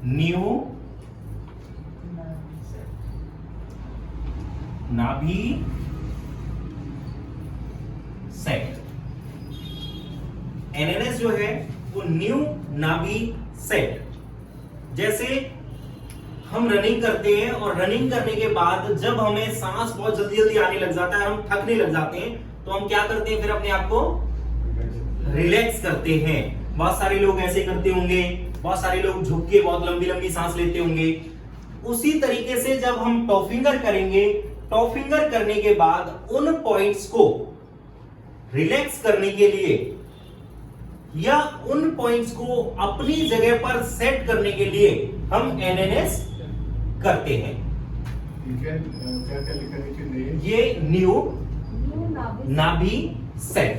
New नाभि set. NNS जो है वो न्यू नाभि सेट। जैसे हम रनिंग करते हैं और रनिंग करने के बाद जब हमें सांस बहुत जल्दी जल्दी आने लग जाता है, हम थकने लग जाते हैं, तो हम क्या करते हैं, फिर अपने आप को रिलैक्स करते हैं। बहुत सारे लोग ऐसे करते होंगे, बहुत सारे लोग झुक के बहुत लंबी लंबी सांस लेते होंगे। उसी तरीके से जब हम टॉ फिंगर करेंगे, टॉ फिंगर करने के बाद उन पॉइंट्स को रिलैक्स करने के लिए या उन पॉइंट्स को अपनी जगह पर सेट करने के लिए हम एनएनएस करते हैं। ये न्यू नाभि सेट,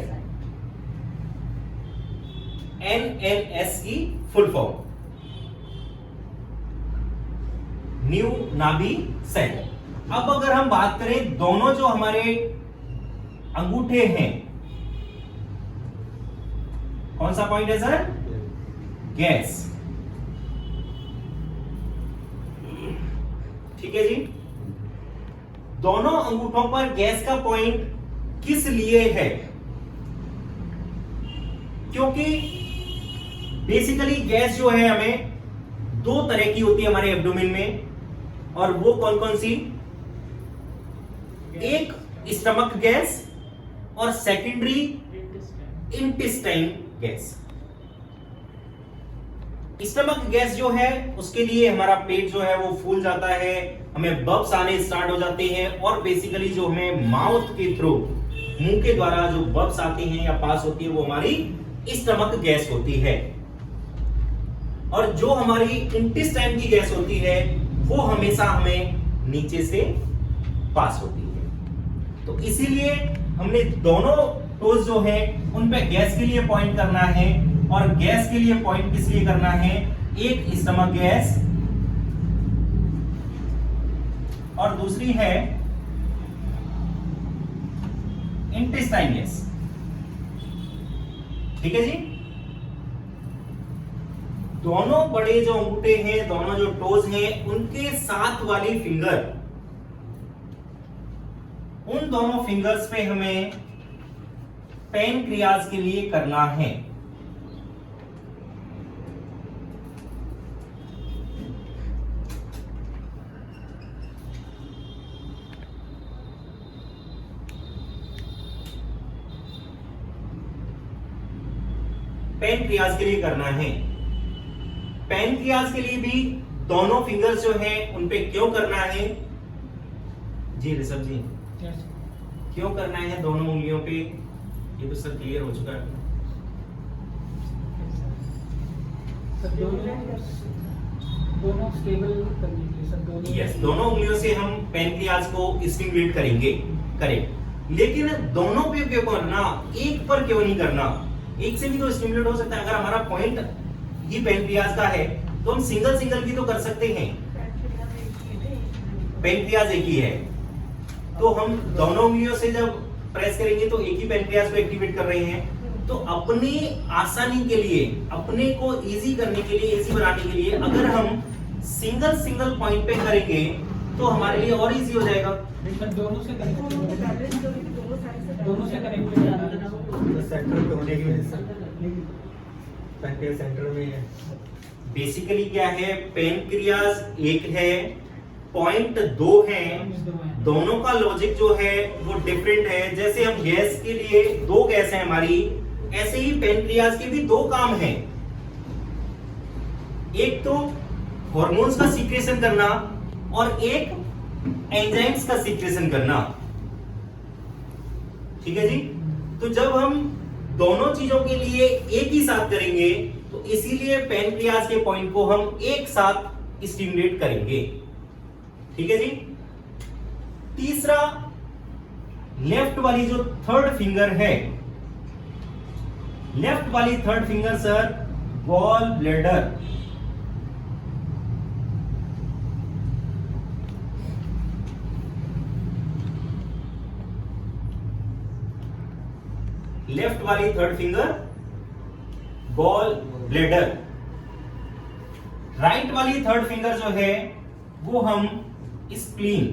एनएनएस की फुल फॉर्म न्यू नाभि सेट। अब अगर हम बात करें दोनों जो हमारे अंगूठे हैं, कौन सा पॉइंट है सर? गैस। ठीक है जी। दोनों अंगूठों पर गैस का पॉइंट किस लिए है? क्योंकि बेसिकली गैस जो है हमें दो तरह की होती है हमारे एब्डोमेन में, और वो कौन कौन सी? एक स्टमक गैस और secondary intestine gas. Stomach gas जो है उसके लिए हमारा पेट जो है वो फूल जाता है, हमें बब्स आने स्टार्ट हो जाते हैं, और बेसिकली जो हमें माउथ के थ्रू, मुंह के द्वारा जो बब्स आते हैं या पास होती है, वो हमारी स्टमक गैस होती है। और जो हमारी इंटेस्टाइन की गैस होती है वो हमेशा हमें नीचे से पास होती है। तो इसीलिए हमने दोनों टोज जो है उन पे गैस के लिए पॉइंट करना है, और गैस के लिए पॉइंट किस लिए करना है? एक स्टमक गैस और दूसरी है इंटेस्टाइन गैस। ठीक है जी। दोनों बड़े जो अंगूठे हैं, दोनों जो टोज हैं, उनके साथ वाली फिंगर, उन दोनों फिंगर्स पे हमें पैनक्रियाज के लिए करना है। पैनक्रियाज के लिए करना है। पैनक्रियाज के लिए भी दोनों फिंगर्स जो हैं उन पे क्यों करना है? जी ऋषभ जी, क्यों करना है दोनों उंगलियों पे? ये तो सब क्लियर हो चुका है। दोनों स्टेबल करने के लिए सर, यस, दोनों उंगलियों से हम पैनक्रियाज को स्टिमुलेट करेंगे, करेक्ट। लेकिन दोनों पे क्यों करना? एक पर क्यों नहीं करना? एक से भी तो स्टिमुलेट हो सकता है। अगर हमारा पॉइंट ही पैनक्रियाज का है तो हम सिंगल सिंगल भी तो कर सकते हैं। पैनक्रियाज एक ही है, तो हम दोनों उंगलियों से जब प्रेस करेंगे तो एक ही पैनक्रियाज को एक्टिवेट कर रहे हैं। तो अपनी आसानी के लिए, अपने को इजी करने के लिए, इजी बनाने के लिए अगर हम सिंगल सिंगल पॉइंट पे करेंगे तो हमारे लिए और इजी हो जाएगा। दोनों से कनेक्ट सेंटर पे होने की वजह से पैनक्रियाज सेंटर में है। बेसिकली क्या है, पैनक्रियाज एक है, पॉइंट दो हैं, दोनों का लॉजिक जो है वो डिफरेंट है। जैसे हम गैस के लिए दो गैस है हमारी, ऐसे ही पैनक्रियाज के भी दो काम हैं। एक तो हार्मोन्स का सीक्रेशन करना और एक एंजाइम्स का सीक्रेशन करना। ठीक है जी। तो जब हम दोनों चीजों के लिए एक ही साथ करेंगे तो इसीलिए पैनक्रियाज के पॉइंट को हम एक साथ स्टिमुलेट करेंगे। ठीक है जी। तीसरा, लेफ्ट वाली जो थर्ड फिंगर है, लेफ्ट वाली third finger sir gall bladder. Left वाली third finger gall bladder. Right वाली थर्ड फिंगर जो है वो हम स्प्लीन,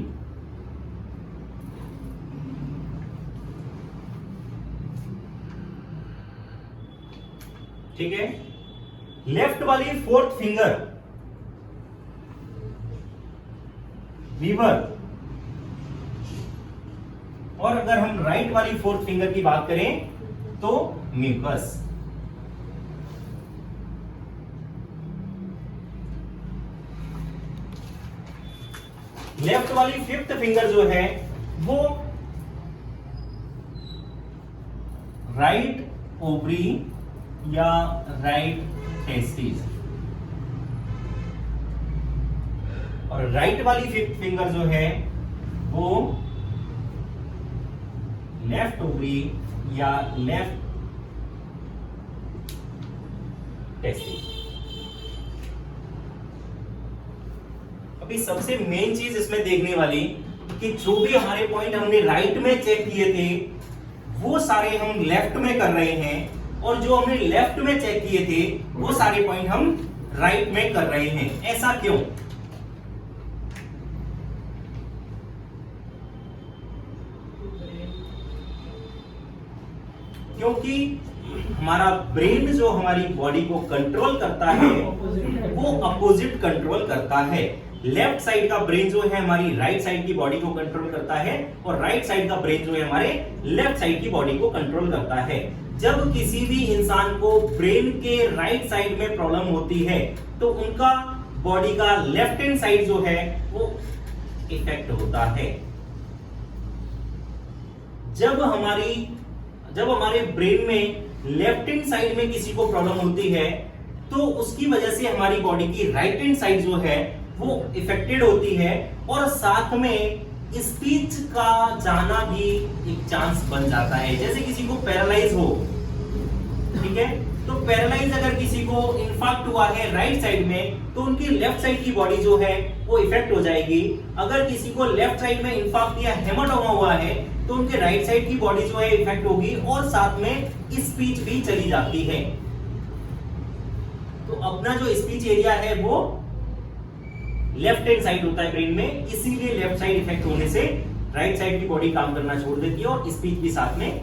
ठीक है। लेफ्ट वाली फोर्थ फिंगर लीवर, और अगर हम राइट वाली फोर्थ फिंगर की बात करें तो म्यूकस। लेफ्ट वाली फिफ्थ फिंगर जो है वो राइट ओवरी या राइट टेस्टिस, और राइट वाली फिफ्थ फिंगर जो है वो लेफ्ट ओवरी या लेफ्ट टेस्टिस। अभी सबसे मेन चीज इसमें देखने वाली कि जो भी हमारे पॉइंट हमने राइट में चेक किए थे वो सारे हम लेफ्ट में कर रहे हैं, और जो हमने लेफ्ट में चेक किए थे वो सारे पॉइंट हम राइट में कर रहे हैं। ऐसा क्यों? क्योंकि हमारा ब्रेन जो हमारी बॉडी को कंट्रोल करता है वो अपोजिट कंट्रोल करता है। लेफ्ट साइड का ब्रेन जो है हमारी राइट साइड की बॉडी को कंट्रोल करता है, और राइट साइड का ब्रेन जो है हमारे लेफ्ट साइड की बॉडी को कंट्रोल करता है। जब किसी भी इंसान को ब्रेन के राइट साइड में प्रॉब्लम होती है तो उनका बॉडी का लेफ्ट हैंड साइड जो है वो इफेक्ट होता है। जब हमारे ब्रेन में लेफ्ट हैंड साइड में किसी को प्रॉब्लम होती है तो उसकी वजह से हमारी बॉडी की राइट हैंड साइड जो है वो इफेक्टेड होती है, और साथ में स्पीच का जाना भी एक चांस बन जाता है। जैसे किसी को पैरालाइज हो, ठीक है, तो पैरालाइज अगर किसी को इन्फार्क्ट हुआ है राइट साइड में तो उनकी लेफ्ट साइड की बॉडी जो है वो इफेक्ट हो जाएगी। अगर किसी को लेफ्ट साइड में इन्फार्क्ट या हेमाटोमा हुआ है तो उनके राइट साइड की बॉडी जो है इफेक्ट होगी, और साथ में स्पीच भी चली जाती है। तो अपना जो स्पीच एरिया है वो लेफ्ट हैंड साइड होता है ब्रेन में, इसीलिए लेफ्ट साइड इफेक्ट होने से राइट साइड की बॉडी काम करना छोड़ देती है और स्पीच भी साथ में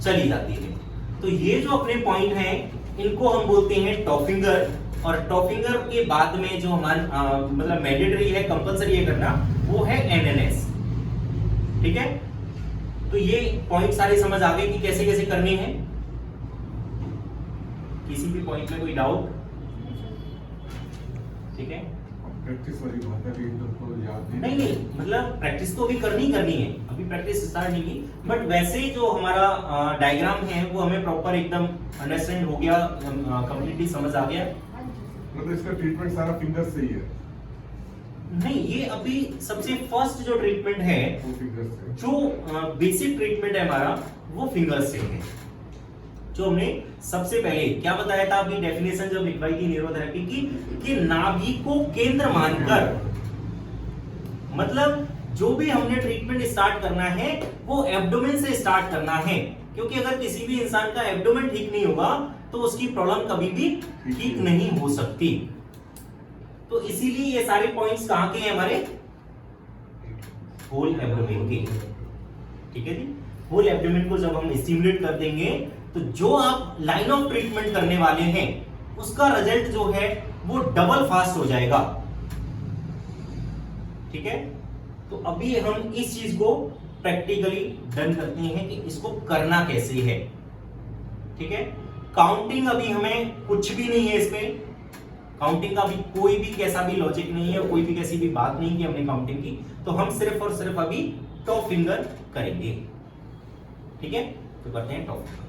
चली जाती है। तो ये जो अपने पॉइंट हैं इनको हम बोलते हैं टॉप फिंगर, और टॉप फिंगर के बाद में जो हमारा मतलब मैंडेटरी है, कंपलसरी है करना, वो है एनएनएस। ठीक है, तो ये पॉइंट सारे समझ आ गए कि कैसे कैसे करने हैं। किसी भी पॉइंट में कोई डाउट? ठीक है, प्रैक्टिस वाली बात है, तो याद नहीं मतलब प्रैक्टिस तो अभी करनी है, अभी प्रैक्टिस स्टार्ट नहीं की, बट वैसे जो हमारा डायग्राम है वो हमें प्रॉपर एकदम अंडरस्टैंड हो गया, कंप्लीटली समझ आ गया। मतलब इसका ट्रीटमेंट सारा फिंगर से ही है? नहीं, ये अभी सबसे फर्स्ट जो ट्रीटमेंट है, वो फिंगर से, जो बेसिक ट्रीटमेंट है हमारा वो फिंगर से है। जो हमने सबसे पहले क्या बताया था, अपनी डेफिनेशन जब लिखवाई थी न्यूरोथेरेपी की, कि नाभि को केंद्र मानकर, मतलब जो भी हमने ट्रीटमेंट स्टार्ट करना है वो एब्डोमेन से स्टार्ट करना है, क्योंकि अगर किसी भी इंसान का एब्डोमेन ठीक नहीं होगा तो उसकी प्रॉब्लम कभी भी ठीक नहीं हो सकती। तो इसीलिए ये सारे पॉइंट्स कहां के हैं हमारे? होल एब्डोमेन के। ठीक है जी, होल एब्डोमेन को जब हम स्टिमुलेट कर देंगे तो जो आप लाइन ऑफ ट्रीटमेंट करने वाले हैं उसका रिजल्ट जो है वो डबल फास्ट हो जाएगा। ठीक है, तो अभी हम इस चीज को प्रैक्टिकली डन करते हैं कि इसको करना कैसे है। ठीक है, काउंटिंग अभी हमें कुछ भी नहीं है, इसमें काउंटिंग का भी कोई भी कैसा भी लॉजिक नहीं है, कोई भी कैसी भी बात नहीं की हमने काउंटिंग की, तो हम सिर्फ और सिर्फ अभी टॉप फिंगर करेंगे। ठीक है, तो करते हैं टॉप फिंगर।